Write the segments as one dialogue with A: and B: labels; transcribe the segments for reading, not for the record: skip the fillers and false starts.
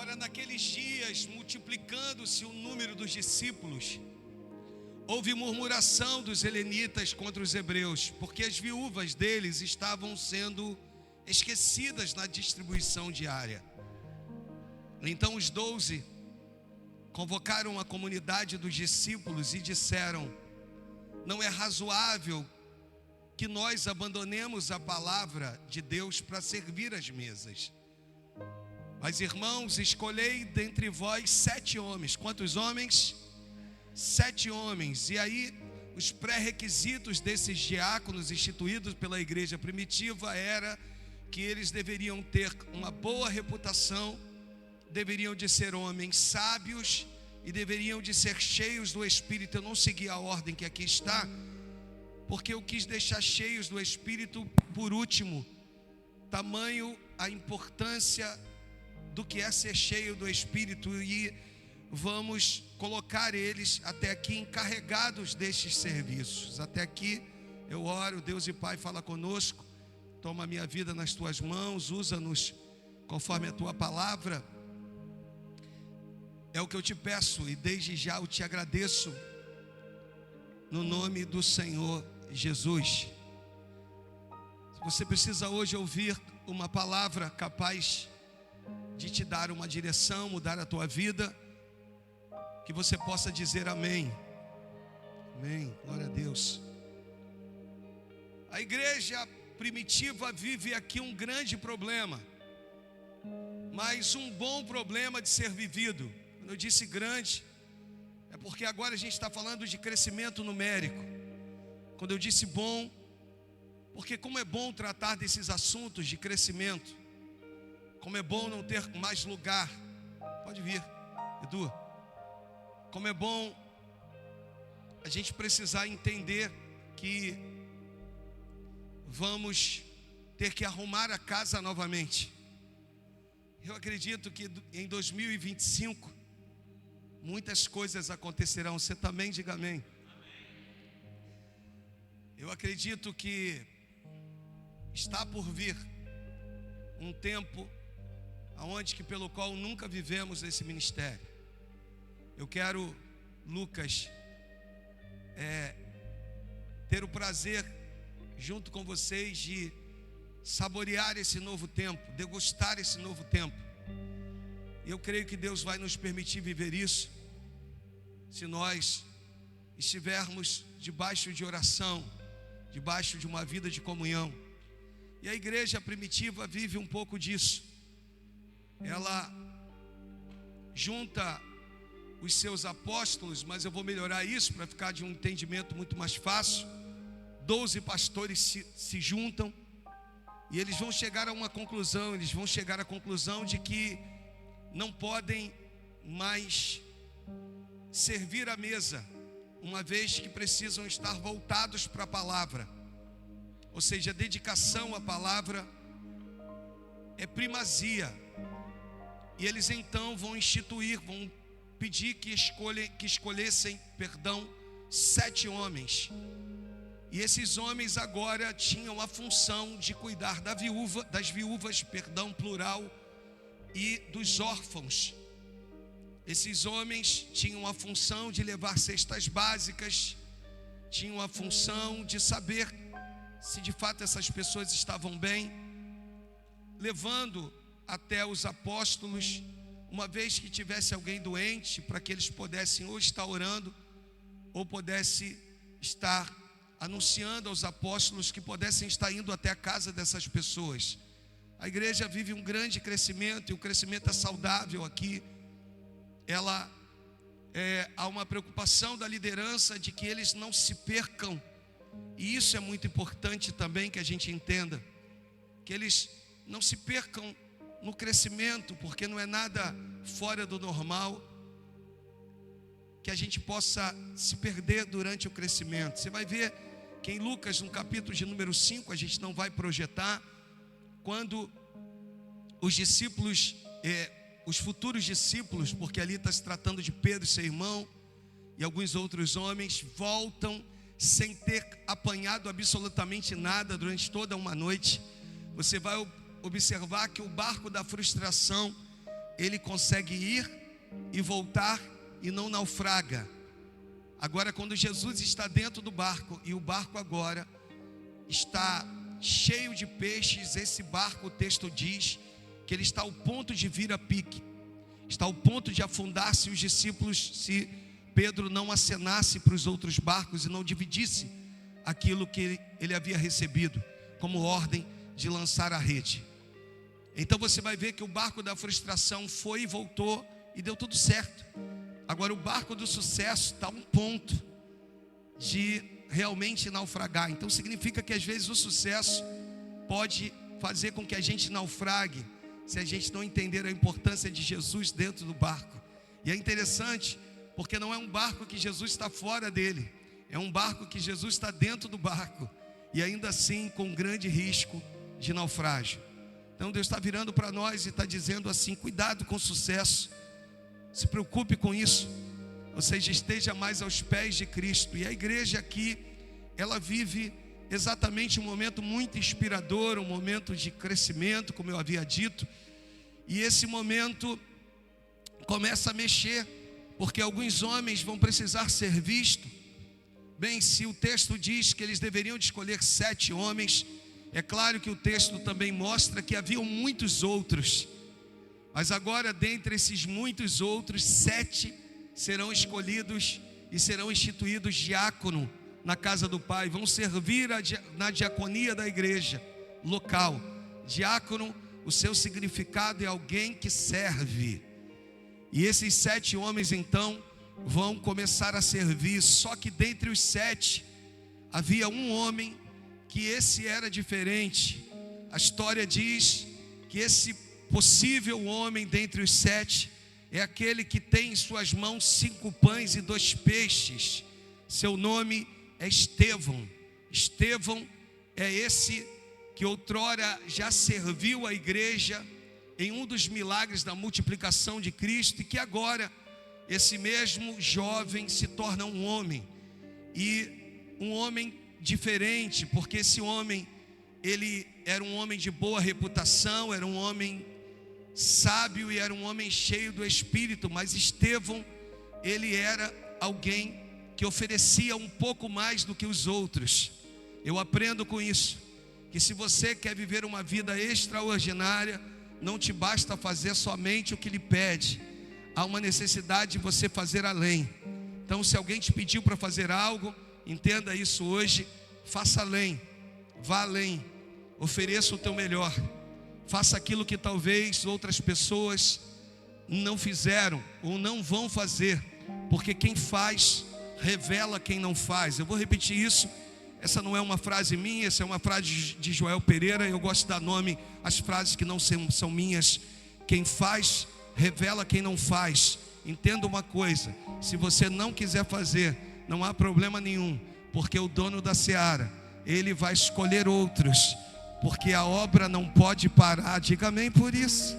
A: Ora, naqueles dias, multiplicando-se o número dos discípulos, houve murmuração dos helenitas contra os hebreus, porque as viúvas deles estavam sendo esquecidas na distribuição diária. Então os 12 convocaram a comunidade dos discípulos e disseram: não é razoável que nós abandonemos a palavra de Deus para servir as mesas. Mas, irmãos, escolhei dentre vós 7 homens. Quantos homens? 7 homens. E aí, os pré-requisitos desses diáconos instituídos pela igreja primitiva era que eles deveriam ter uma boa reputação, deveriam de ser homens sábios e deveriam de ser cheios do Espírito. Eu não segui a ordem que aqui está, porque eu quis deixar cheios do Espírito por último. Tamanho a importância do que é ser cheio do Espírito, e vamos colocar eles até aqui encarregados destes serviços. Até aqui eu oro. Deus e Pai, fala conosco, toma a minha vida nas tuas mãos, usa-nos conforme a tua palavra. É o que eu te peço e desde já eu te agradeço, no nome do Senhor Jesus. Se você precisa hoje ouvir uma palavra capaz de te dar uma direção, mudar a tua vida, que você possa dizer amém. Amém, glória a Deus. A igreja primitiva vive aqui um grande problema, mas um bom problema de ser vivido. Quando eu disse grande, é porque agora a gente está falando de crescimento numérico. Quando eu disse bom, porque como é bom tratar desses assuntos de crescimento, como é bom não ter mais lugar. Pode vir, Edu. Como é bom a gente precisar entender que vamos ter que arrumar a casa novamente. Eu acredito que em 2025 muitas coisas acontecerão. Você também diga amém. Eu acredito que está por vir um tempo aonde que pelo qual nunca vivemos esse ministério. Eu quero, Lucas, ter o prazer junto com vocês de saborear esse novo tempo, degustar esse novo tempo. E eu creio que Deus vai nos permitir viver isso, se nós estivermos debaixo de oração, debaixo de uma vida de comunhão. E a igreja primitiva vive um pouco disso. Ela junta os seus apóstolos, mas eu vou melhorar isso para ficar de um entendimento muito mais fácil. 12 pastores se juntam e eles vão chegar a uma conclusão. Eles vão chegar à conclusão de que não podem mais servir à mesa, uma vez que precisam estar voltados para a palavra. Ou seja, a dedicação à palavra é primazia. E eles então vão instituir, vão pedir que escolhessem 7 homens. E esses homens agora tinham a função de cuidar das viúvas, plural, e dos órfãos. Esses homens tinham a função de levar cestas básicas, tinham a função de saber se de fato essas pessoas estavam bem, levando até os apóstolos, uma vez que tivesse alguém doente, para que eles pudessem ou estar orando, ou pudessem estar anunciando aos apóstolos que pudessem estar indo até a casa dessas pessoas. A igreja vive um grande crescimento, e o crescimento é saudável aqui. Há uma preocupação da liderança de que eles não se percam, e isso é muito importante também que a gente entenda, que eles não se percam no crescimento, porque não é nada fora do normal que a gente possa se perder durante o crescimento. Você vai ver que em Lucas, no capítulo de número 5, a gente não vai projetar, quando os discípulos, os futuros discípulos, porque ali está se tratando de Pedro, seu irmão, e alguns outros homens, voltam sem ter apanhado absolutamente nada durante toda uma noite. Você vai observar que o barco da frustração ele consegue ir e voltar e não naufraga. Agora, quando Jesus está dentro do barco, e o barco agora está cheio de peixes, esse barco, o texto diz que ele está ao ponto de vir a pique, está ao ponto de afundar se os discípulos, se Pedro não acenasse para os outros barcos e não dividisse aquilo que ele havia recebido como ordem de lançar a rede. Então você vai ver que o barco da frustração foi e voltou e deu tudo certo. Agora o barco do sucesso está a um ponto de realmente naufragar. Então significa que às vezes o sucesso pode fazer com que a gente naufrague se a gente não entender a importância de Jesus dentro do barco. E é interessante porque não é um barco que Jesus está fora dele, é um barco que Jesus está dentro do barco, e ainda assim com grande risco de naufrágio. Então Deus está virando para nós e está dizendo assim: cuidado com o sucesso, se preocupe com isso, ou seja, esteja mais aos pés de Cristo. E a igreja aqui, ela vive exatamente um momento muito inspirador, um momento de crescimento, como eu havia dito, e esse momento começa a mexer, porque alguns homens vão precisar ser vistos. Bem, se o texto diz que eles deveriam escolher 7 homens, é claro que o texto também mostra que haviam muitos outros, mas agora dentre esses muitos outros, 7 serão escolhidos e serão instituídos diácono na casa do Pai, vão servir na diaconia da igreja local. Diácono, o seu significado é alguém que serve. E esses 7 homens então vão começar a servir. Só que dentre os 7 havia um homem que esse era diferente. A história diz que esse possível homem dentre os 7 é aquele que tem em suas mãos 5 pães e 2 peixes. Seu nome é Estevão. Estevão é esse que outrora já serviu a igreja em um dos milagres da multiplicação de Cristo, e que agora esse mesmo jovem se torna um homem, e um homem diferente, porque esse homem, ele era um homem de boa reputação, era um homem sábio e era um homem cheio do Espírito. Mas Estevão, ele era alguém que oferecia um pouco mais do que os outros. Eu aprendo com isso, que se você quer viver uma vida extraordinária, não te basta fazer somente o que lhe pede, há uma necessidade de você fazer além. Então, se alguém te pediu para fazer algo, entenda isso hoje, faça além, vá além, ofereça o teu melhor, faça aquilo que talvez outras pessoas não fizeram ou não vão fazer, porque quem faz revela quem não faz. Eu vou repetir isso. Essa não é uma frase minha, essa é uma frase de Joel Pereira. Eu gosto de dar nome às frases que não são minhas. Quem faz, revela quem não faz. Entenda uma coisa: se você não quiser fazer, não há problema nenhum, porque o dono da seara, ele vai escolher outros, porque a obra não pode parar. Diga amém por isso.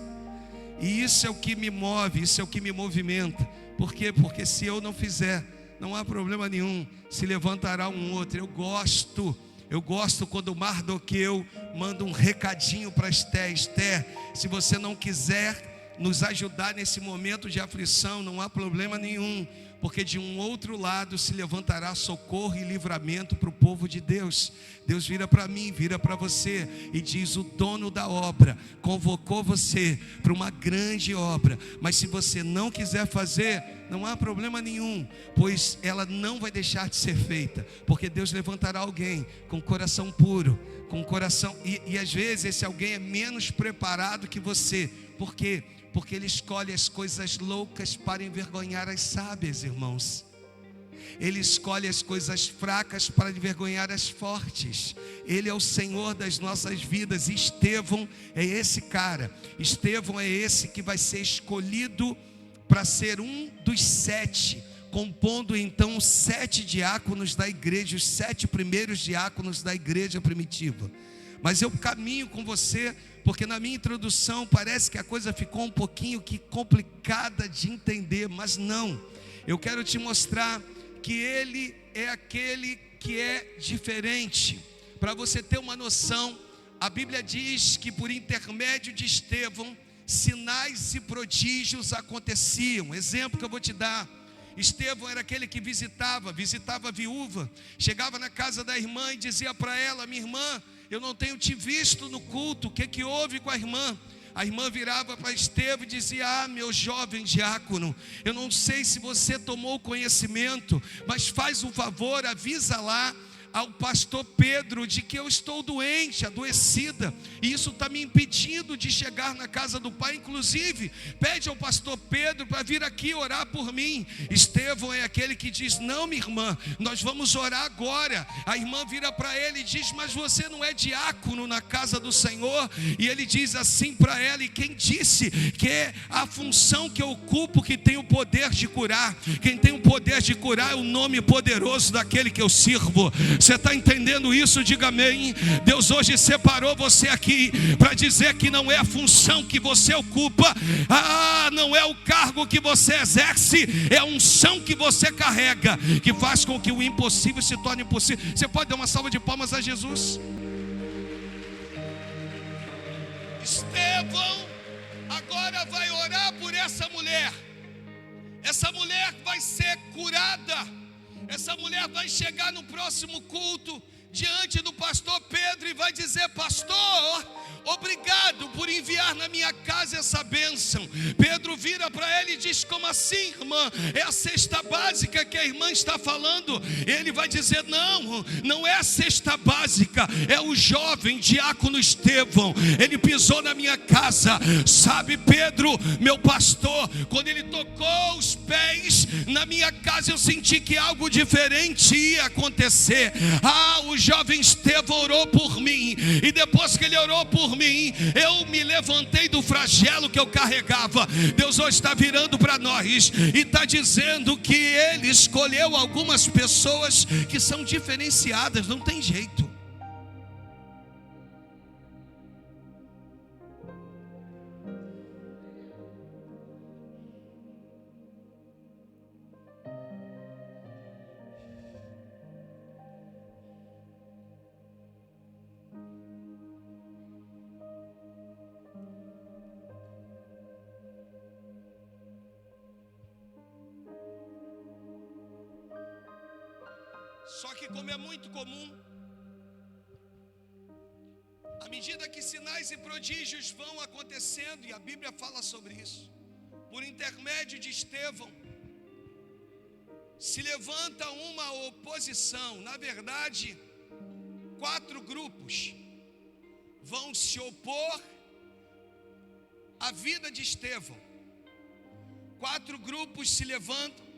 A: E isso é o que me move, isso é o que me movimenta. Por quê? Porque se eu não fizer, não há problema nenhum, se levantará um outro. Eu gosto quando Mardoqueu manda um recadinho para Esther: Esther, se você não quiser nos ajudar nesse momento de aflição, não há problema nenhum, porque de um outro lado se levantará socorro e livramento para o povo de Deus. Deus vira para mim, vira para você e diz: o dono da obra convocou você para uma grande obra, mas se você não quiser fazer, não há problema nenhum, pois ela não vai deixar de ser feita, porque Deus levantará alguém com coração puro, com coração, e às vezes esse alguém é menos preparado que você. Por quê? Porque ele escolhe as coisas loucas para envergonhar as sábias, irmãos. Ele escolhe as coisas fracas para envergonhar as fortes. Ele é o Senhor das nossas vidas. E Estevão é esse cara. Estevão é esse que vai ser escolhido para ser um dos 7, compondo então os 7 diáconos da igreja, os 7 primeiros diáconos da igreja primitiva. Mas eu caminho com você, porque na minha introdução parece que a coisa ficou um pouquinho complicada de entender, mas não. Eu quero te mostrar que ele é aquele que é diferente. Para você ter uma noção, a Bíblia diz que por intermédio de Estevão sinais e prodígios aconteciam. Exemplo que eu vou te dar: Estevão era aquele que visitava a viúva, chegava na casa da irmã e dizia para ela: minha irmã, eu não tenho te visto no culto, o que houve com a irmã? A irmã virava para Estevão e dizia: ah, meu jovem diácono, eu não sei se você tomou conhecimento, mas faz um favor, avisa lá ao pastor Pedro de que eu estou doente, adoecida, e isso está me impedindo de chegar na casa do Pai. Inclusive, pede ao pastor Pedro para vir aqui orar por mim. Estevão é aquele que diz: não, minha irmã, nós vamos orar agora. A irmã vira para ele e diz: mas você não é diácono na casa do Senhor? E ele diz assim para ela: e quem disse que é a função que eu ocupo que tem o poder de curar? Quem tem o poder de curar é o nome poderoso daquele que eu sirvo. Você está entendendo isso? Diga amém. Deus hoje separou você aqui para dizer que não é a função que você ocupa, não é o cargo que você exerce, é a unção que você carrega, que faz com que o impossível se torne possível. Você pode dar uma salva de palmas a Jesus? Estevão agora vai orar por essa mulher. Essa mulher vai ser curada. Essa mulher vai chegar no próximo culto diante do pastor Pedro e vai dizer: pastor, obrigado por enviar na minha casa essa bênção. Pedro vira para ele e diz: como assim, irmã? É a cesta básica que a irmã está falando? Ele vai dizer: não é a cesta básica, é o jovem diácono Estevão. Ele pisou na minha casa. Sabe, Pedro, meu pastor, quando ele tocou os pés na minha casa, eu senti que algo diferente ia acontecer. O jovem Estevão orou por mim, e depois que ele orou por mim, eu me levantei do flagelo que eu carregava. Deus hoje está virando para nós e está dizendo que Ele escolheu algumas pessoas que são diferenciadas. Não tem jeito. Só que, como é muito comum, à medida que sinais e prodígios vão acontecendo, e a Bíblia fala sobre isso, por intermédio de Estevão, se levanta uma oposição. Na verdade, 4 grupos vão se opor à vida de Estevão. 4 grupos se levantam.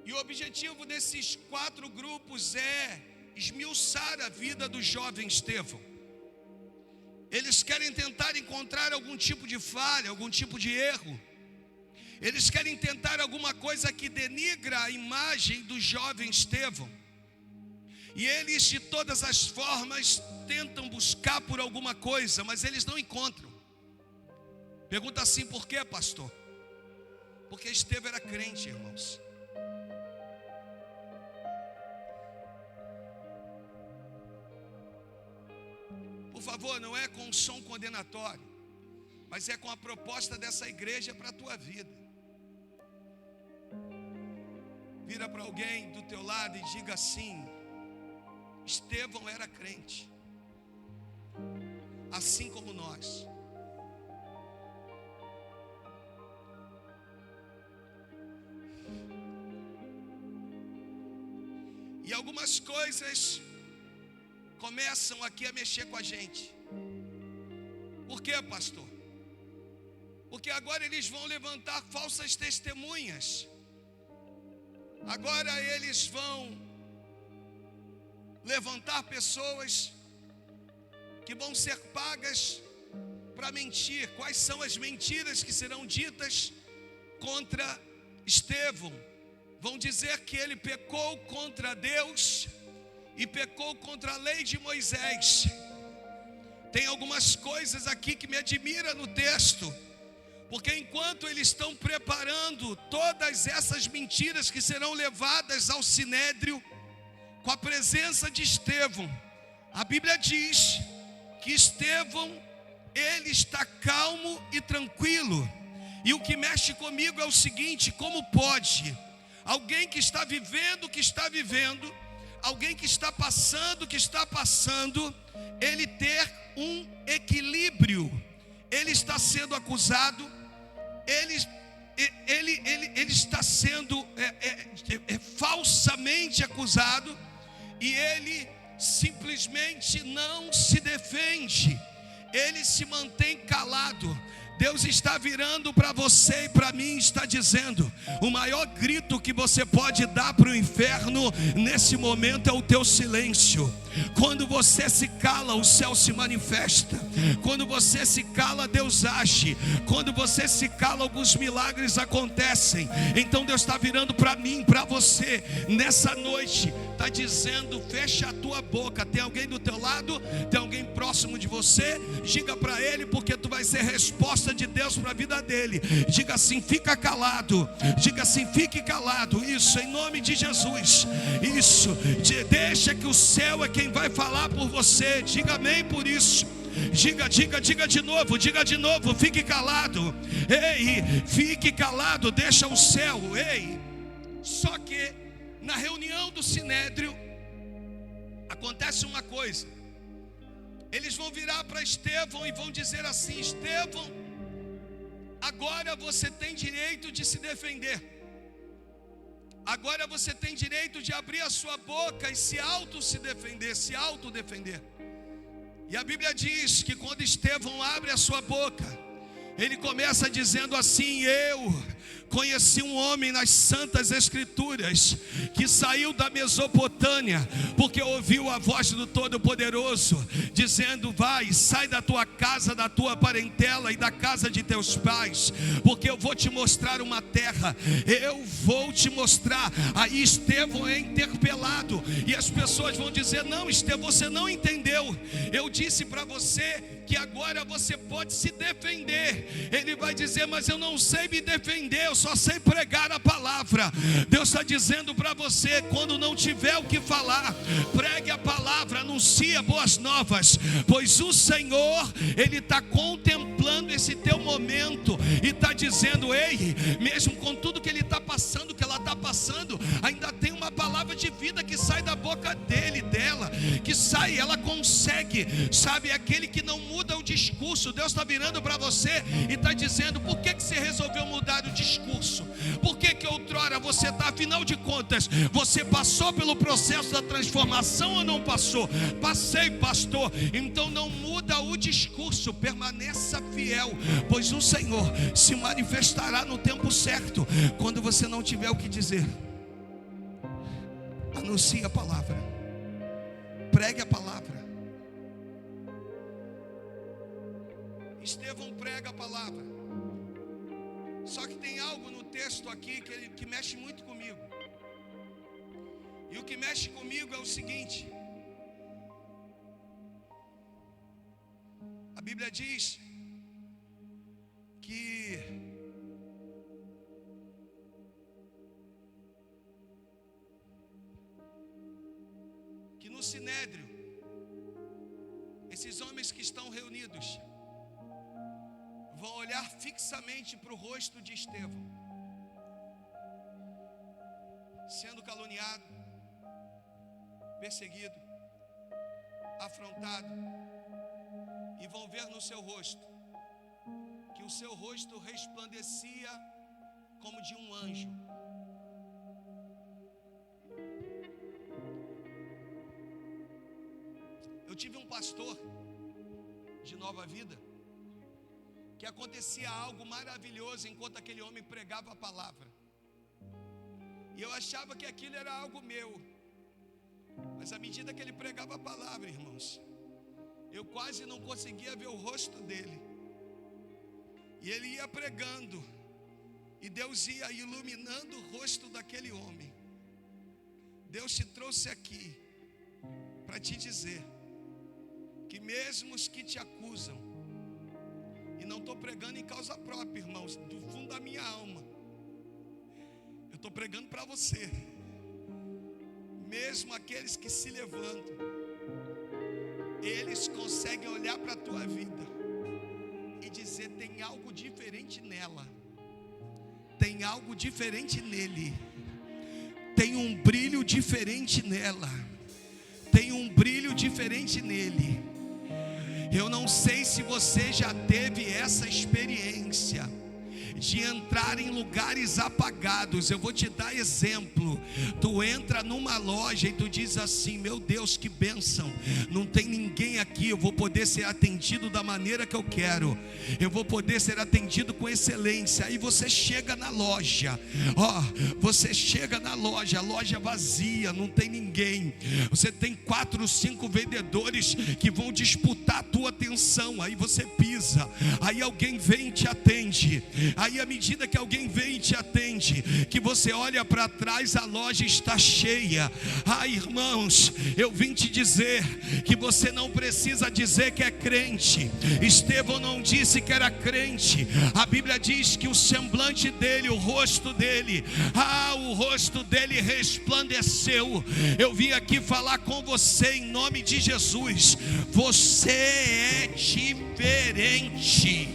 A: E o objetivo desses 4 grupos é esmiuçar a vida do jovem Estevão. Eles querem tentar encontrar algum tipo de falha, algum tipo de erro. Eles querem tentar alguma coisa que denigra a imagem do jovem Estevão. E eles, de todas as formas, tentam buscar por alguma coisa, mas eles não encontram. Pergunta assim: por quê, pastor? Porque Estevão era crente, irmãos. Por favor, não é com um som condenatório, mas é com a proposta dessa igreja para a tua vida. Vira para alguém do teu lado e diga assim: Estevão era crente, assim como nós. E algumas coisas começam aqui a mexer com a gente. Por quê, pastor? Porque agora eles vão levantar falsas testemunhas. Agora eles vão levantar pessoas que vão ser pagas para mentir. Quais são as mentiras que serão ditas contra Estevão? Vão dizer que ele pecou contra Deus e pecou contra a lei de Moisés. Tem algumas coisas aqui que me admira no texto, porque enquanto eles estão preparando todas essas mentiras que serão levadas ao sinédrio, com a presença de Estevão, a Bíblia diz que Estevão ele está calmo e tranquilo. E o que mexe comigo é o seguinte: como pode alguém que está vivendo o que está vivendo, alguém que está passando o que está passando, ele ter um equilíbrio? Ele está sendo acusado, ele está sendo falsamente acusado, e ele simplesmente não se defende, ele se mantém calado. Deus está virando para você e para mim, está dizendo: o maior grito que você pode dar para o inferno nesse momento é o teu silêncio. Quando você se cala, o céu se manifesta. Quando você se cala, Deus age. Quando você se cala, alguns milagres acontecem. Então Deus está virando para mim, para você, nessa noite, está dizendo: fecha a tua boca. Tem alguém do teu lado? Tem alguém próximo de você? Diga para ele, porque tu vai ser resposta de Deus para a vida dele. Diga assim: fica calado. Diga assim: fique calado. Isso, em nome de Jesus. Isso, deixa que o céu é quem vai falar por você. Diga amém por isso. Diga de novo, fique calado. Ei, fique calado, deixa o céu. Ei, só que na reunião do Sinédrio acontece uma coisa. Eles vão virar para Estevão e vão dizer assim: Estevão, agora você tem direito de se defender. Agora você tem direito de abrir a sua boca e se autodefender. E a Bíblia diz que quando Estevão abre a sua boca, ele começa dizendo assim: eu conheci um homem nas Santas Escrituras que saiu da Mesopotâmia, porque ouviu a voz do Todo-Poderoso dizendo: vai, sai da tua casa, da tua parentela e da casa de teus pais, porque eu vou te mostrar uma terra. Eu vou te mostrar. Aí Estevão é interpelado e as pessoas vão dizer: não, Estevão, você não entendeu. Eu disse para você que agora você pode se defender. Ele vai dizer: mas eu não sei me defender, eu só sei pregar a palavra. Deus está dizendo para você: quando não tiver o que falar, pregue a palavra, anuncie boas novas, pois o Senhor, Ele está contemplando esse teu momento e está dizendo: ei, mesmo com tudo que ele está passando, que ela está passando, ainda tem uma palavra de vida que sai da boca dele, dela, que sai, ela consegue, sabe, aquele que não muda o discurso. Deus está virando para você e está dizendo: por que você resolveu mudar o discurso? Por que outrora você está, afinal de contas, você passou pelo processo da transformação ou não passou? Passei, pastor. Então não muda o discurso, permaneça fiel, pois o Senhor se manifestará no tempo certo. Quando você não tiver o que dizer, anuncie a palavra, pregue a palavra. Estevão prega a palavra. Só que tem algo no texto aqui que mexe muito comigo. E o que mexe comigo é o seguinte: a Bíblia diz que no Sinédrio, esses homens que estão reunidos vão olhar fixamente para o rosto de Estevão, sendo caluniado, perseguido, afrontado, e vão ver no seu rosto que o seu rosto resplandecia como de um anjo. Eu tive um pastor de Nova Vida que acontecia algo maravilhoso enquanto aquele homem pregava a palavra. E eu achava que aquilo era algo meu. Mas à medida que ele pregava a palavra, irmãos, eu quase não conseguia ver o rosto dele. E ele ia pregando, e Deus ia iluminando o rosto daquele homem. Deus te trouxe aqui para te dizer que mesmo os que te acusam, e não estou pregando em causa própria, irmãos, do fundo da minha alma, eu estou pregando para você. Mesmo aqueles que se levantam, eles conseguem olhar para a tua vida algo diferente nela, tem algo diferente nele, tem um brilho diferente nela, tem um brilho diferente nele. Eu não sei se você já teve essa experiência de entrar em lugares apagados. Eu vou te dar exemplo. Tu entra numa loja e tu diz assim: meu Deus, que bênção, não tem ninguém aqui, eu vou poder ser atendido da maneira que eu quero, eu vou poder ser atendido com excelência. Aí você chega na loja, você chega na loja, a loja vazia, não tem ninguém, você tem 4 ou 5 vendedores que vão disputar a tua atenção. Aí você pisa, aí alguém vem e te atende. Aí à medida que alguém vem e te atende, que você olha para trás, a loja está cheia. Irmãos, eu vim te dizer que você não precisa dizer que é crente. Estevão não disse que era crente. A Bíblia diz que o semblante dele, o rosto dele resplandeceu. Eu vim aqui falar com você em nome de Jesus. Você é diferente.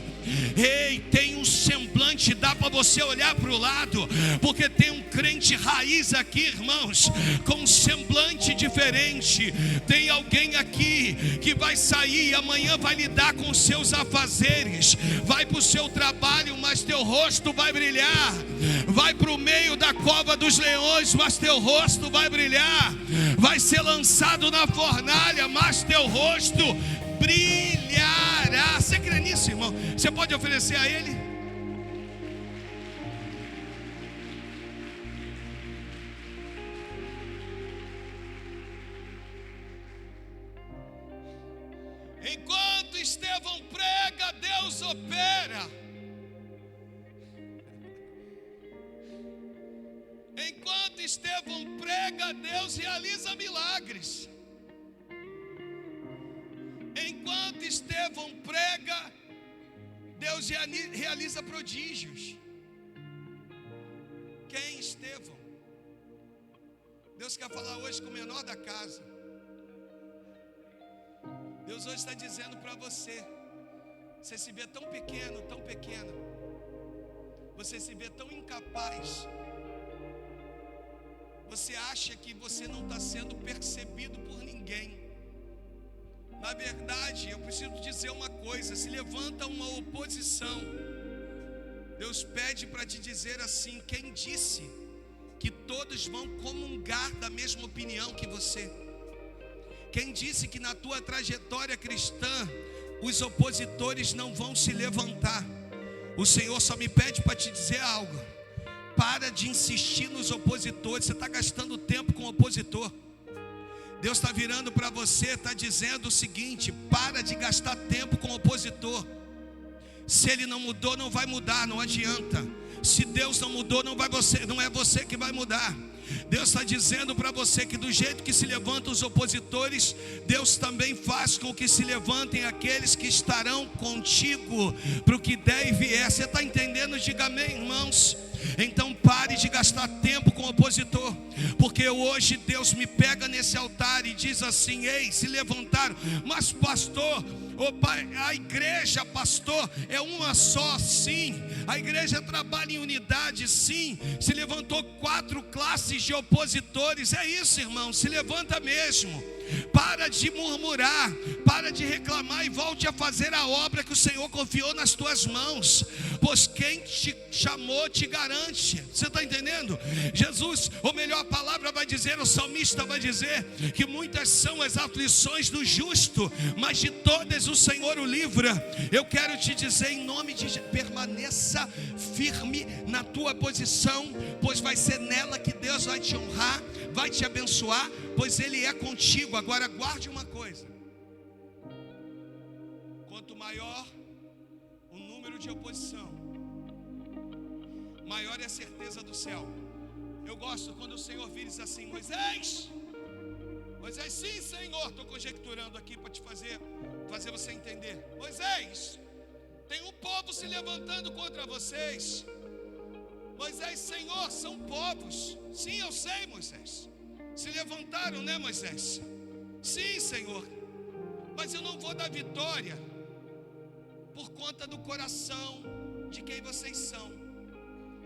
A: Ei, tem um semblante, dá para você olhar para o lado, porque tem um crente raiz aqui, irmãos, com um semblante diferente. Tem alguém aqui que vai sair e amanhã vai lidar com os seus afazeres, vai para o seu trabalho, mas teu rosto vai brilhar. Vai para o meio da cova dos leões, mas teu rosto vai brilhar. Vai ser lançado na fornalha, mas teu rosto brilhará. Você crê nisso, irmão? Você pode oferecer a Ele? Enquanto Estevão prega, Deus opera. Enquanto Estevão prega, Deus realiza milagres. Enquanto Estevão prega, Deus realiza prodígios. Quem? Estevão. Deus quer falar hoje com o menor da casa. Deus hoje está dizendo para você: você se vê tão pequeno, tão pequena, você se vê tão incapaz, você acha que você não está sendo percebido por ninguém. Na verdade, eu preciso dizer uma coisa: se levanta uma oposição, Deus pede para te dizer assim: quem disse que todos vão comungar da mesma opinião que você? Quem disse que na tua trajetória cristã os opositores não vão se levantar? O Senhor só me pede para te dizer algo: para de insistir nos opositores. Você está gastando tempo com o opositor. Deus está virando para você, está dizendo o seguinte: para de gastar tempo com o opositor. Se ele não mudou, não vai mudar, não adianta. Se Deus não mudou, não é você que vai mudar. Deus está dizendo para você que do jeito que se levantam os opositores, Deus também faz com que se levantem aqueles que estarão contigo para o que der e vier. Você está entendendo? Diga amém, irmãos. Então pare de gastar tempo com o opositor, porque hoje Deus me pega nesse altar e diz assim: ei, se levantaram, mas pastor, a igreja, pastor, é uma só, sim. A igreja trabalha em unidade, sim. Se levantou 4 classes de opositores, é isso, irmão, se levanta mesmo. Para de murmurar, para de reclamar e volte a fazer a obra que o Senhor confiou nas tuas mãos, pois quem te chamou te garante. Você está entendendo? Jesus, ou melhor, a palavra vai dizer, o salmista vai dizer que muitas são as aflições do justo, mas de todas o Senhor o livra. Eu quero te dizer em nome de Jesus, permaneça firme na tua posição, pois vai ser nela que Deus vai te honrar, vai te abençoar, pois Ele é contigo. Agora guarde uma coisa: quanto maior o número de oposição, maior é a certeza do céu. Eu gosto quando o Senhor vira e diz assim: Moisés, sim, Senhor, estou conjecturando aqui para te fazer você entender. Moisés, tem um povo se levantando contra vocês. Moisés, Senhor, são povos. Sim, eu sei, Moisés. Se levantaram, né, Moisés? Sim, Senhor. Mas eu não vou dar vitória por conta conta do coração de quem vocês são.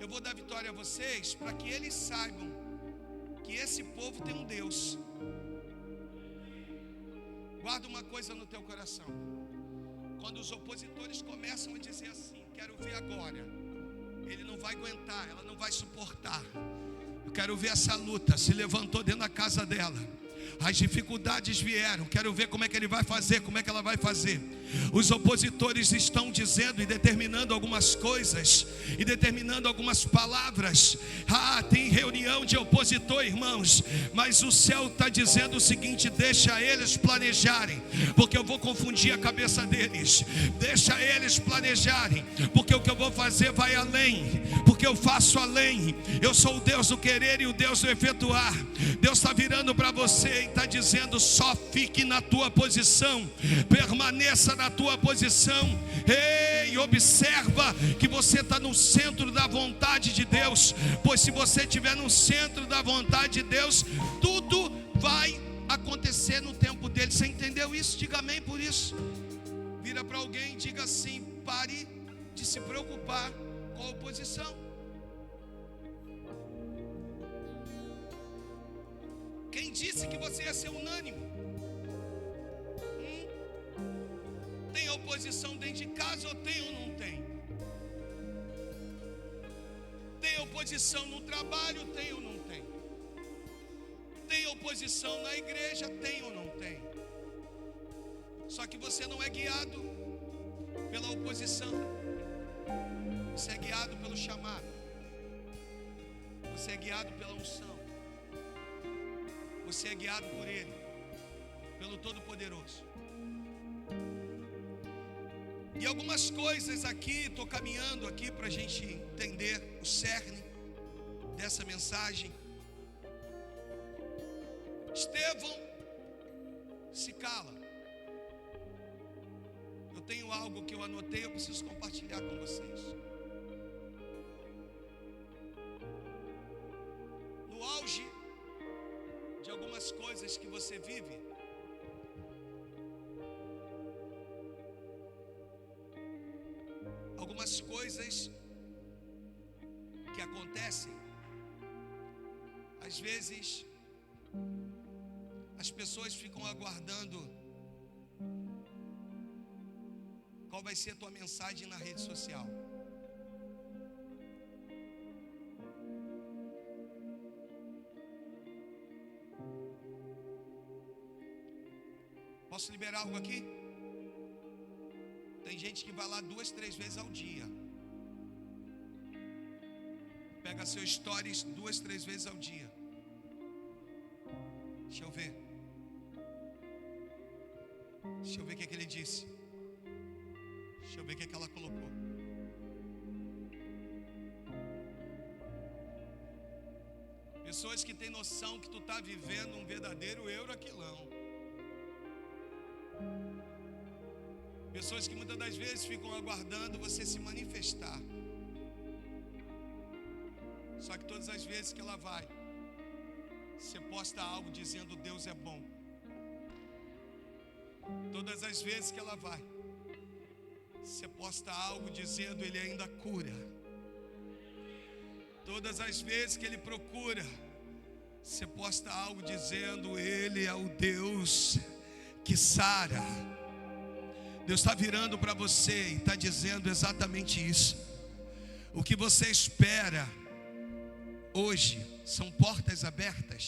A: Eu vou dar vitória a vocês para que eles saibam que esse povo tem um Deus. Guarda uma coisa no teu coração. Quando os opositores começam a dizer assim: quero ver agora, ele não vai aguentar, ela não vai suportar. Eu quero ver essa luta. Se levantou dentro da casa dela, as dificuldades vieram, quero ver como é que ele vai fazer, como é que ela vai fazer. Os opositores estão dizendo e determinando algumas coisas, e determinando algumas palavras. Tem reunião de opositor, irmãos, mas o céu está dizendo o seguinte: deixa eles planejarem, porque eu vou confundir a cabeça deles. Deixa eles planejarem, porque o que eu vou fazer vai além, porque eu faço além. Eu sou o Deus do querer e o Deus do efetuar. Deus está virando para você e está dizendo: só fique na tua posição, permaneça na tua posição. Ei, observa que você está no centro da vontade de Deus, pois se você estiver no centro da vontade de Deus, tudo vai acontecer no tempo dele. Você entendeu isso? Diga amém por isso. Vira para alguém e diga assim: pare de se preocupar com a oposição. Quem disse que você ia ser unânime? Tem oposição dentro de casa ou tem ou não tem? Tem oposição no trabalho, tem ou não tem? Tem oposição na igreja, tem ou não tem? Só que você não é guiado pela oposição. Você é guiado pelo chamado. Você é guiado pela unção. Você é guiado por Ele, pelo Todo-Poderoso. E algumas coisas aqui, estou caminhando aqui para a gente entender o cerne dessa mensagem. Estevão se cala. Eu tenho algo que eu anotei, eu preciso compartilhar com vocês. No auge de algumas coisas que você vive, algumas coisas que acontecem, às vezes as pessoas ficam aguardando qual vai ser a tua mensagem na rede social. Posso liberar algo aqui? Tem gente que vai lá 2, 3 vezes ao dia. Pega seus stories 2, 3 vezes ao dia. Deixa eu ver. Deixa eu ver o que ele disse. Deixa eu ver o que ela colocou. Pessoas que têm noção que tu está vivendo um verdadeiro euroaquilão. Pessoas que muitas das vezes ficam aguardando você se manifestar. Só que todas as vezes que ela vai, você posta algo dizendo Deus é bom. Todas as vezes que ela vai, você posta algo dizendo Ele ainda cura. Todas as vezes que Ele procura, você posta algo dizendo Ele é o Deus que sara. Deus está virando para você e está dizendo exatamente isso. O que você espera hoje são portas abertas.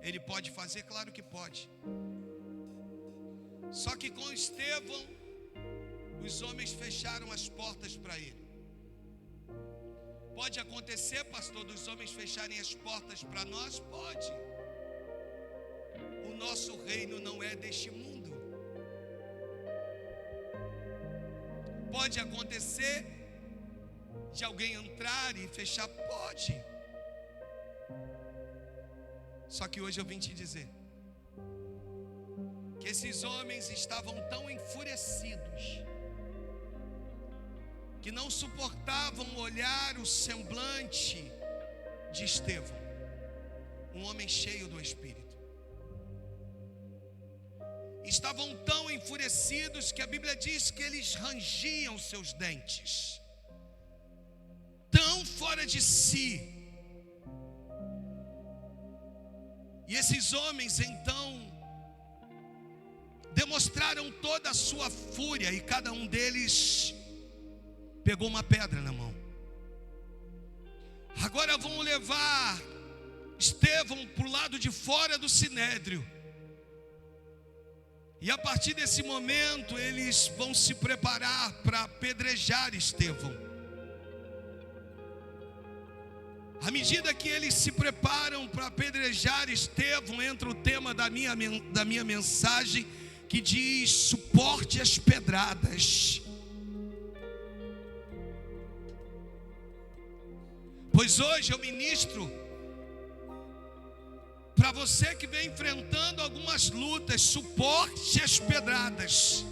A: Ele pode fazer? Claro que pode. Só que com Estevão, os homens fecharam as portas para ele. Pode acontecer, pastor, dos homens fecharem as portas para nós? Pode. O nosso reino não é deste mundo. Pode acontecer de alguém entrar e fechar? Pode. Só que hoje eu vim te dizer que esses homens estavam tão enfurecidos que não suportavam olhar o semblante de Estevão, um homem cheio do Espírito. estavam tão enfurecidos que a Bíblia diz que eles rangiam seus dentes, tão fora de si. E esses homens então demonstraram toda a sua fúria, e cada um deles pegou uma pedra na mão. Agora vão levar Estevão para o lado de fora do sinédrio. E a partir desse momento eles vão se preparar para apedrejar Estevão. À medida que eles se preparam para apedrejar Estevão, entra o tema da minha mensagem, que diz: suporte as pedradas. Pois hoje eu ministro para você que vem enfrentando algumas lutas, suporte as pedradas.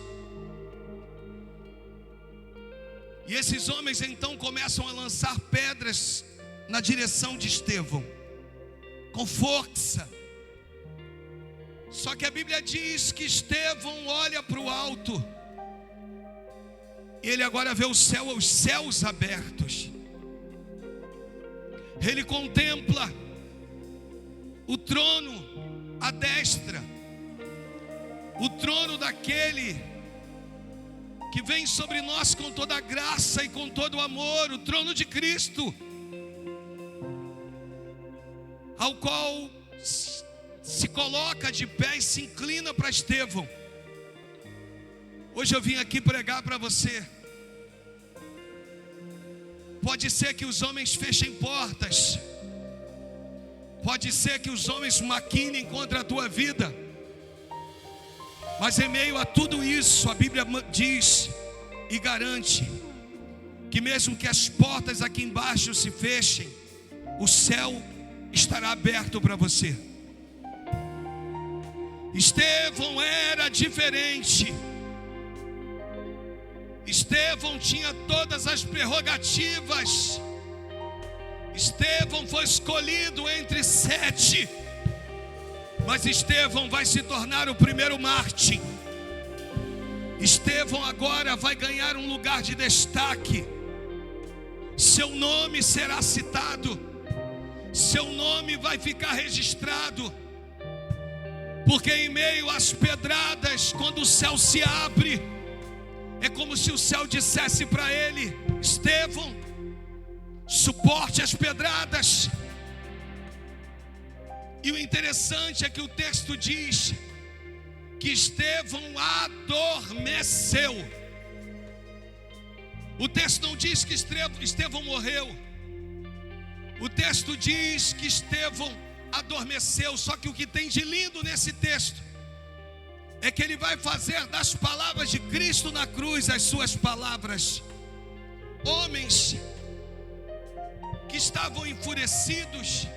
A: E esses homens então começam a lançar pedras na direção de Estevão, com força. Só que a Bíblia diz que Estevão olha para o alto, ele agora vê os céus abertos. Ele contempla o trono à destra, o trono daquele que vem sobre nós com toda a graça e com todo o amor, o trono de Cristo, ao qual se coloca de pé e se inclina para Estevão. Hoje eu vim aqui pregar para você. Pode ser que os homens fechem portas, pode ser que os homens maquinem contra a tua vida, mas em meio a tudo isso, a Bíblia diz e garante que mesmo que as portas aqui embaixo se fechem, o céu estará aberto para você. Estevão era diferente. Estevão tinha todas as prerrogativas. Estevão foi escolhido entre 7, mas Estevão vai se tornar o primeiro mártir. Estevão agora vai ganhar um lugar de destaque. Seu nome será citado, seu nome vai ficar registrado, porque em meio às pedradas, quando o céu se abre, é como se o céu dissesse para ele: Estevão, suporte as pedradas. E o interessante é que o texto diz que Estevão adormeceu. O texto não diz que Estevão morreu. O texto diz que Estevão adormeceu. Só que o que tem de lindo nesse texto é que ele vai fazer das palavras de Cristo na cruz as suas palavras. Homens que estavam enfurecidos,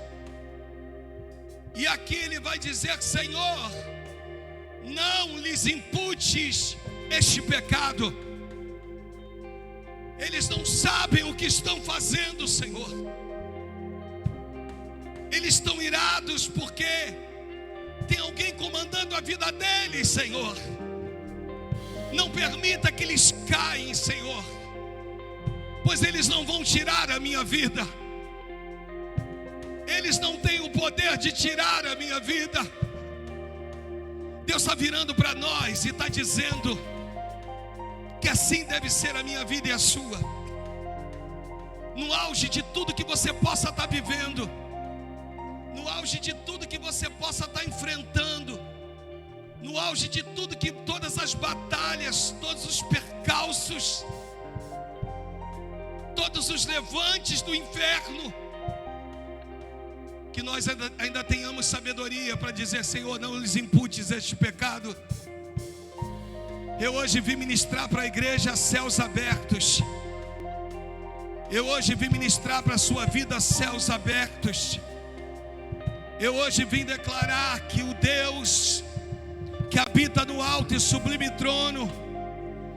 A: e aqui ele vai dizer: Senhor, não lhes imputes este pecado. Eles não sabem o que estão fazendo, Senhor. Eles estão irados porque tem alguém comandando a vida deles, Senhor. Não permita que eles caem, Senhor, pois eles não vão tirar a minha vida. Eles não têm o poder de tirar a minha vida. Deus está virando para nós e está dizendo que assim deve ser a minha vida e a sua. No auge de tudo que você possa estar vivendo, no auge de tudo que você possa estar enfrentando, no auge de tudo que todas as batalhas, todos os percalços, todos os levantes do inferno, que nós ainda tenhamos sabedoria para dizer: Senhor, não lhes imputes este pecado. Eu hoje vim ministrar para a igreja céus abertos. Eu hoje vim ministrar para a sua vida céus abertos. Eu hoje vim declarar que o Deus que habita no alto e sublime trono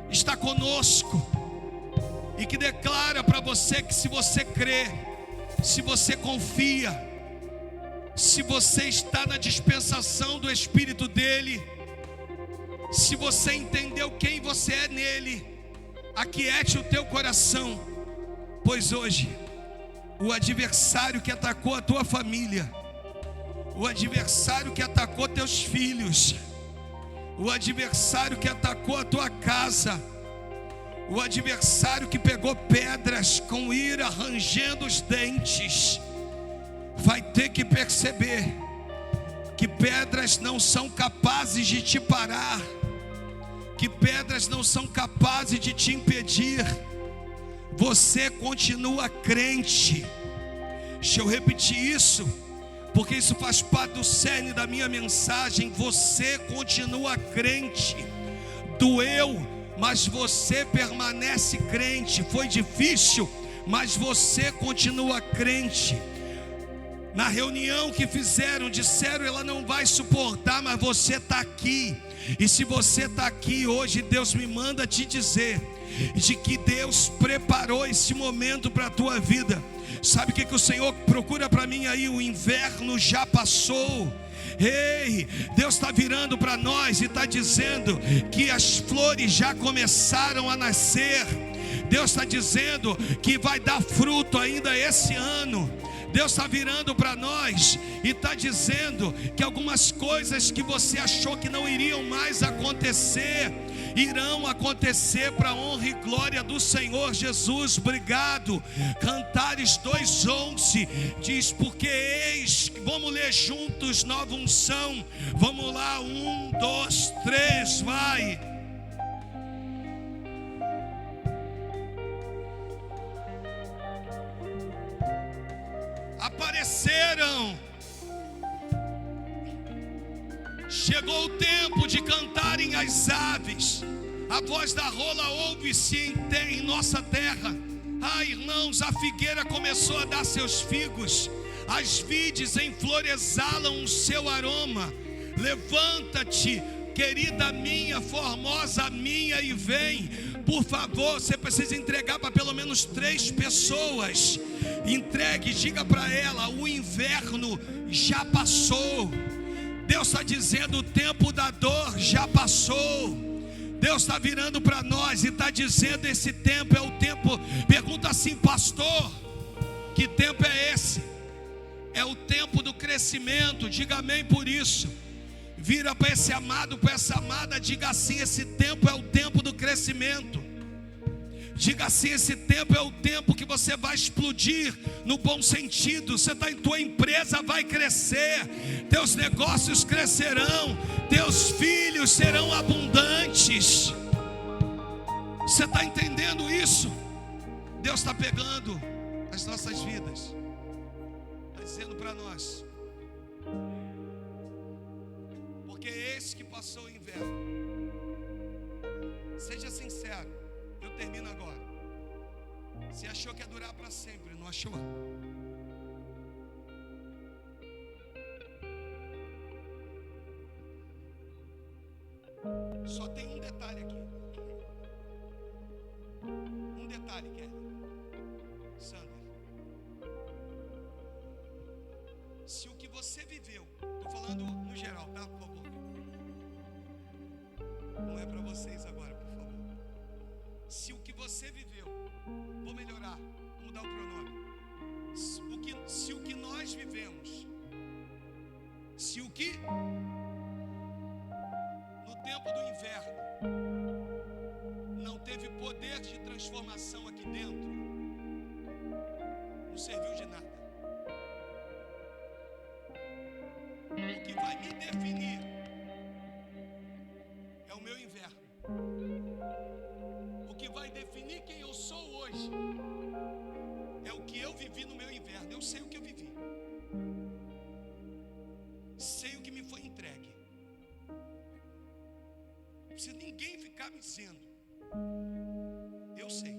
A: está conosco, e que declara para você que se você crê, se você confia, se você está na dispensação do Espírito dele, Se você entendeu quem você é nele, aquiete o teu coração, pois hoje o adversário que atacou a tua família, o adversário que atacou teus filhos, o adversário que atacou a tua casa, o adversário que pegou pedras com ira, rangendo os dentes, vai ter que perceber que pedras não são capazes de te parar, que pedras não são capazes de te impedir. Você continua crente. Deixa eu repetir isso, porque isso faz parte do cerne da minha mensagem. Você continua crente. Doeu, mas você permanece crente. Foi difícil, mas você continua crente. Na reunião que fizeram, disseram: ela não vai suportar, mas você está aqui. E se você está aqui hoje, Deus me manda te dizer de que Deus preparou esse momento para a tua vida. Sabe o que o Senhor procura para mim aí? O inverno já passou. Ei, Deus está virando para nós e está dizendo que as flores já começaram a nascer. Deus está dizendo que vai dar fruto ainda esse ano. Deus está virando para nós e está dizendo que algumas coisas que você achou que não iriam mais acontecer, irão acontecer para a honra e glória do Senhor Jesus. Obrigado. Cantares 2:11 diz: porque eis, vamos ler juntos, nova unção. Vamos lá, 1, 2, 3, vai. Apareceram. Chegou o tempo de cantarem as aves. A voz da rola ouve-se em nossa terra. Ah, irmãos, a figueira começou a dar seus figos. As vides em flor exalam o seu aroma. Levanta-te, querida minha, formosa minha, e vem. Por favor, você precisa entregar para pelo menos 3 pessoas. Entregue, diga para ela: o inverno já passou. Deus está dizendo: o tempo da dor já passou. Deus está virando para nós e está dizendo: esse tempo é o tempo. Pergunta assim: pastor, que tempo é esse? É o tempo do crescimento. Diga amém por isso. Vira para esse amado, para essa amada, diga assim: esse tempo é o tempo do crescimento. Diga assim: esse tempo é o tempo que você vai explodir no bom sentido. Você está em tua empresa, vai crescer, teus negócios crescerão, teus filhos serão abundantes. Você está entendendo isso? Deus está pegando as nossas vidas, está dizendo para nós: porque esse que passou o inverno. Seja sincero, eu termino agora. Você achou que ia durar para sempre, não achou? Só tem um detalhe aqui. Um detalhe, Kelly, Sander. Se o que você viveu, estou falando no geral, tá? Por favor. Não é para vocês agora, por favor. Se o que você viveu, vou melhorar, vou mudar o pronome. Se o que nós vivemos, se o que no tempo do inverno não teve poder de transformação aqui dentro, não serviu de nada. O que vai me definir é o meu inverno. O que vai definir quem eu sou hoje é o que eu vivi no meu inverno. Eu sei o que eu vivi, sei o que me foi entregue. Não precisa ninguém ficar me dizendo. Eu sei.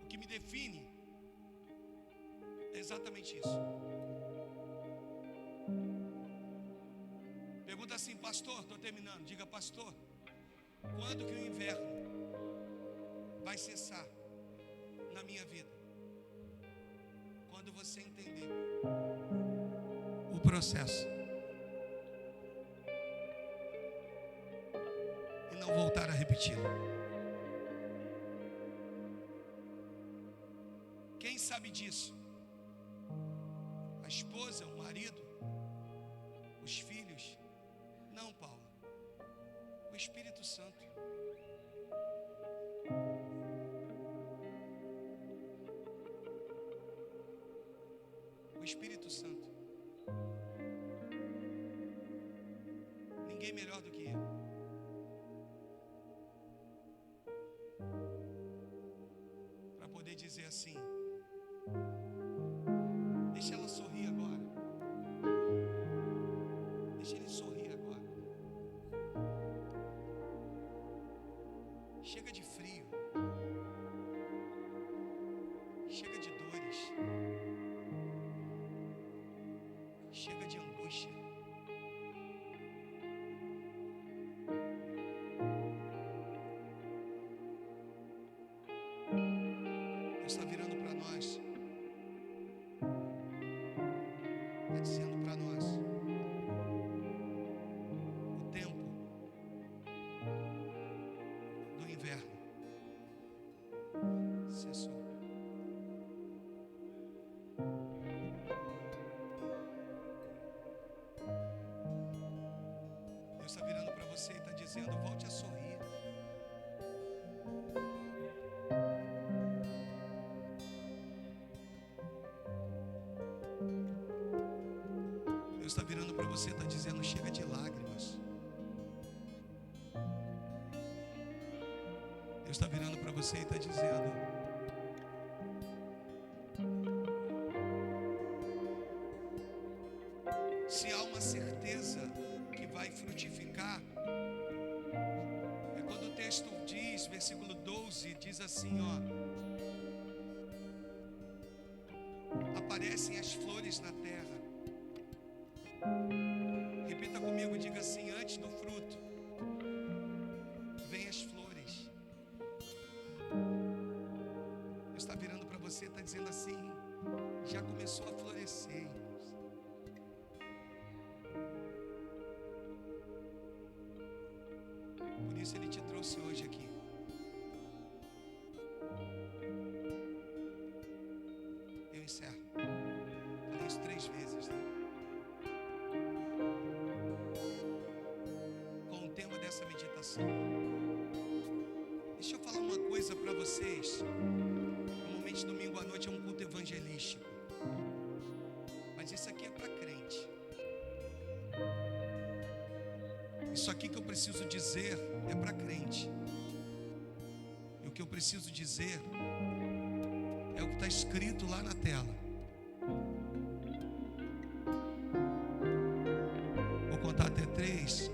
A: O que me define é exatamente isso. Pergunta assim: pastor, estou terminando. Diga: pastor, quando que o inverno vai cessar na minha vida? Quando você entender o processo. não voltar a repeti-lo. Quem sabe disso? A esposa, o marido, os filhos? Não, Paulo. O Espírito Santo. O Espírito Santo. Ninguém melhor do que ele. Para poder dizer assim: deixa ela sorrir agora. Deixa ele sorrir agora. Chega de frio. Chega de dores. Chega de angústia. Deus está virando para nós. Está dizendo para nós: o tempo do inverno cessou. Deus está virando para você e está dizendo: volte a sorrir. Deus está virando para você e está dizendo: chega de lágrimas. Deus está virando para você e está dizendo: se há uma certeza que vai frutificar, é quando o texto diz, versículo 12, diz assim, ó: aparecem as flores na terra. Repita comigo, diga assim: antes do fruto vem as flores. Deus está virando para você e está dizendo assim: já começou a florescer. Por isso Ele te trouxe hoje aqui. Eu encerro. Falei isso 3 vezes, né? Com o tema dessa meditação. Deixa eu falar uma coisa para vocês. Normalmente domingo à noite é um culto evangelístico, mas isso aqui é para crente. Isso aqui que eu preciso dizer é para crente. E o que eu preciso dizer é o que está escrito lá na tela. Vou contar até 3.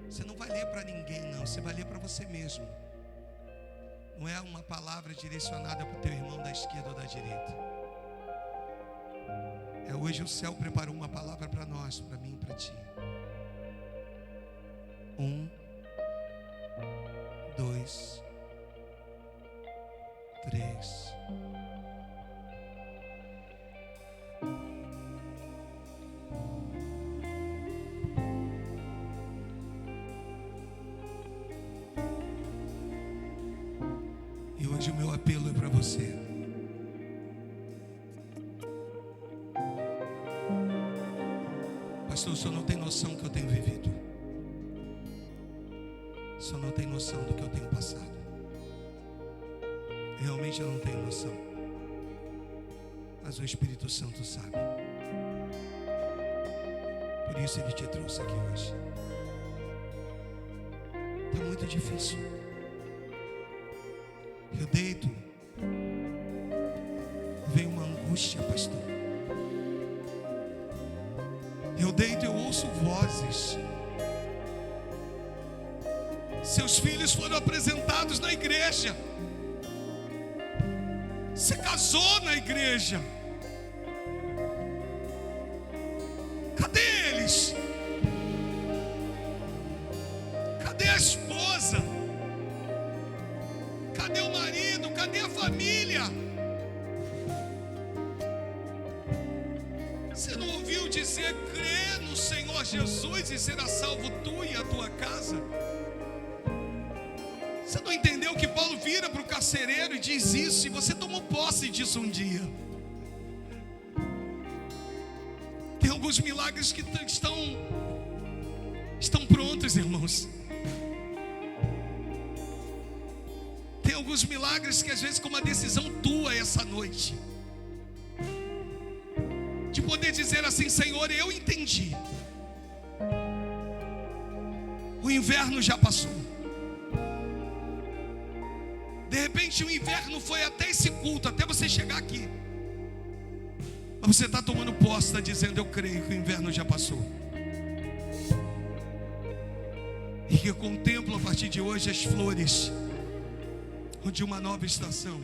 A: Você não vai ler para ninguém, não. Você vai ler para você mesmo. Não é uma palavra direcionada para o teu irmão da esquerda ou da direita. É hoje o céu preparou uma palavra para nós, para mim e para ti. 1, 2, 3. E hoje o meu apelo é para você. Pastor, o senhor não tem noção do que eu tenho vivido. O senhor não tem noção do que eu tenho passado. Realmente eu não tenho noção. Mas o Espírito Santo sabe. Por isso Ele te trouxe aqui hoje. Está muito difícil. Eu deito. Vem uma angústia, pastor. Eu deito e eu ouço vozes. Seus filhos foram apresentados na igreja. Você casou na igreja. Cadê eles? Cadê a esposa? Cadê o marido? Cadê a família? Você não ouviu dizer: crê no Senhor Jesus e será salvo tu e a tua casa? Você não entendeu que Paulo vira para o carcereiro e diz isso, e você tomou posse disso um dia. Tem alguns milagres que estão prontos, irmãos. Tem alguns milagres que às vezes com uma decisão tua essa noite, de poder dizer assim: Senhor, eu entendi. O inverno já passou. De repente o inverno foi até esse culto, até você chegar aqui. Mas você está tomando posse, está dizendo: eu creio que o inverno já passou. E que eu contemplo a partir de hoje as flores de uma nova estação.